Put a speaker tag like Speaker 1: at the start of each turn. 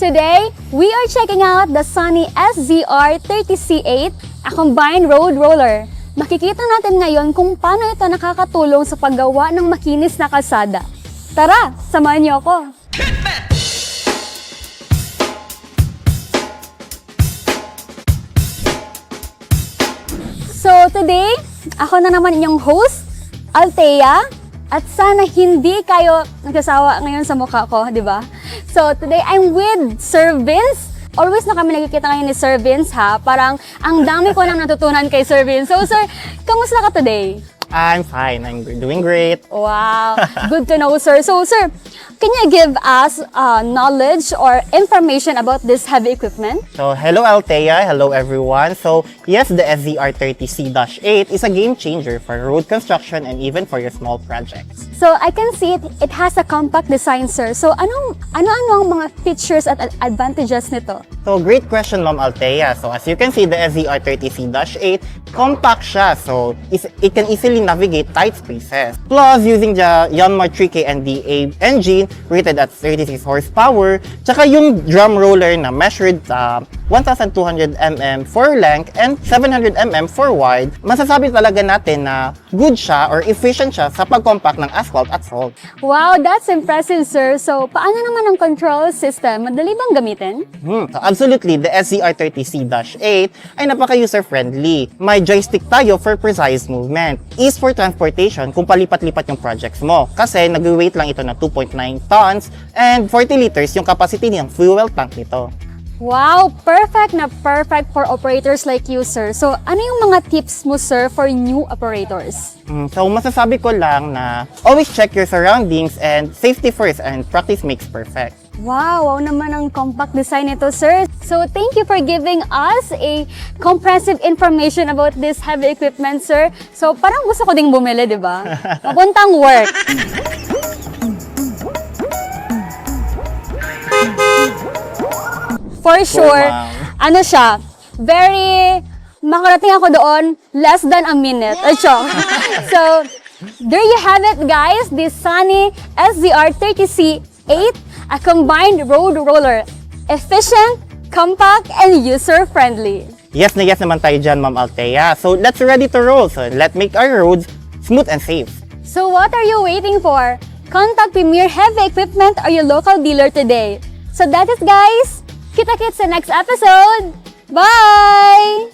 Speaker 1: Today, we are checking out the Sany SZR30C8, a combined road roller. Makikita natin ngayon kung paano ito nakakatulong sa paggawa ng makinis na kalsada. Tara, samahan niyo ako! So today, ako na naman inyong host, Althea, at sana hindi kayo nagsasawa ngayon sa mukha ko, di ba? So today, I'm with Sir Vince. Always na kami nagkikita ngayon ni Sir Vince, ha? Parang ang dami ko nang natutunan kay Sir Vince. So sir, kamusta ka today?
Speaker 2: I'm fine. I'm doing great.
Speaker 1: Wow, good to know, sir. So sir, can you give us knowledge or information about this heavy equipment?
Speaker 2: So, hello Althea, hello everyone. So, yes, the SZR30C-8 is a game changer for road construction and even for your small projects.
Speaker 1: So, I can see it has a compact design, sir. So, ano ang mga features at advantages nito?
Speaker 2: So, great question, Ma'am Althea. So, as you can see, the SZR30C-8, compact siya. So, it can easily navigate tight spaces. Plus, using the 𝐻𝐿 𝐷𝐸 engine rated at 36 horsepower, tsaka yung drum roller na measured sa 1,200 mm for length and 700 mm for wide, masasabi talaga natin na good siya or efficient siya sa pag-compact ng asphalt at salt.
Speaker 1: Wow, that's impressive, sir. So, paano naman ang control system? Madali bang gamitin?
Speaker 2: So absolutely, the SZR30C-8 ay napaka-user-friendly. May joystick tayo for precise movement. Ease for transportation kung palipat-lipat yung projects mo. Kasi nag-weight lang ito na 2.9 tons and 40 liters yung capacity ng fuel tank nito.
Speaker 1: Wow, perfect na perfect for operators like you, sir. So, ano yung mga tips mo, sir, for new operators?
Speaker 2: So, masasabi ko lang na always check your surroundings and safety first and practice makes perfect.
Speaker 1: Wow, wow naman ang compact design nito, sir. So, thank you for giving us a comprehensive information about this heavy equipment, sir. So, parang gusto ko ding bumili, di ba? Papuntang work. For sure, ano siya, makarating ako doon, less than a minute. So, there you have it, guys. This Sany SZR30C8, a combined road roller. Efficient, compact, and user-friendly.
Speaker 2: Yes na yes naman tayo dyan, Ma'am Althea. So, let's ready to roll. So, let's make our roads smooth and safe.
Speaker 1: So, what are you waiting for? Contact Premier Heavy Equipment or your local dealer today. So, that is, guys. Kita-kits sa next episode. Bye!